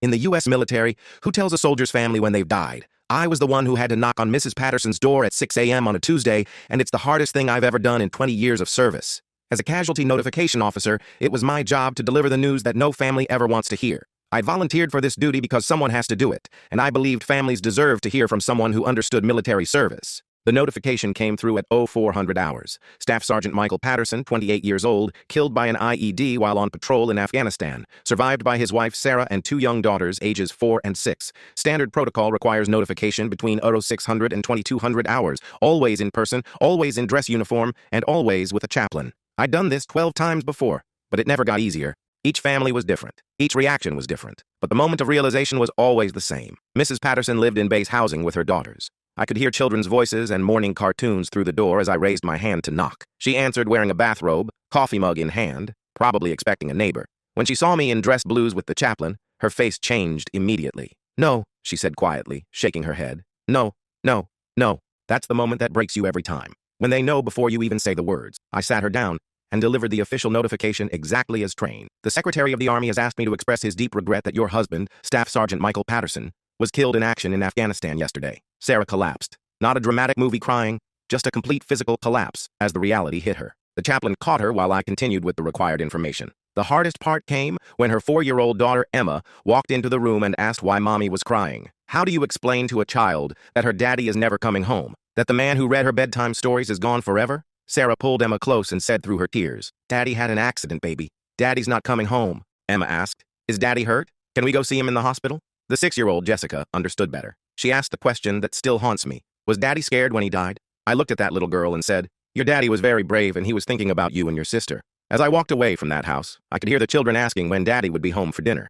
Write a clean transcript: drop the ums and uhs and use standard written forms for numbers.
In the U.S. military, who tells a soldier's family when they've died? I was the one who had to knock on Mrs. Patterson's door at 6 a.m. on a Tuesday, and it's the hardest thing I've ever done in 20 years of service. As a casualty notification officer, it was my job to deliver the news that no family ever wants to hear. I volunteered for this duty because someone has to do it, and I believed families deserved to hear from someone who understood military service. The notification came through at 0400 hours. Staff Sergeant Michael Patterson, 28 years old, killed by an IED while on patrol in Afghanistan, survived by his wife Sarah and 2 young daughters ages 4 and 6. Standard protocol requires notification between 0600 and 2200 hours, always in person, always in dress uniform, and always with a chaplain. I'd done this 12 times before, but it never got easier. Each family was different. Each reaction was different. But the moment of realization was always the same. Mrs. Patterson lived in base housing with her daughters. I could hear children's voices and morning cartoons through the door as I raised my hand to knock. She answered wearing a bathrobe, coffee mug in hand, probably expecting a neighbor. When she saw me in dress blues with the chaplain, her face changed immediately. "No," she said quietly, shaking her head. "No, no, no." That's the moment that breaks you every time. When they know before you even say the words. I sat her down and delivered the official notification exactly as trained. "The Secretary of the Army has asked me to express his deep regret that your husband, Staff Sergeant Michael Patterson, was killed in action in Afghanistan yesterday." Sarah collapsed. Not a dramatic movie crying, just a complete physical collapse as the reality hit her. The chaplain caught her while I continued with the required information. The hardest part came when her 4-year-old daughter, Emma, walked into the room and asked why Mommy was crying. How do you explain to a child that her daddy is never coming home? That the man who read her bedtime stories is gone forever? Sarah pulled Emma close and said through her tears, "Daddy had an accident, baby. Daddy's not coming home." Emma asked, "Is Daddy hurt? Can we go see him in the hospital?" The 6-year-old Jessica understood better. She asked the question that still haunts me. Was Daddy scared when he died? I looked at that little girl and said, "Your daddy was very brave and he was thinking about you and your sister." As I walked away from that house, I could hear the children asking when Daddy would be home for dinner.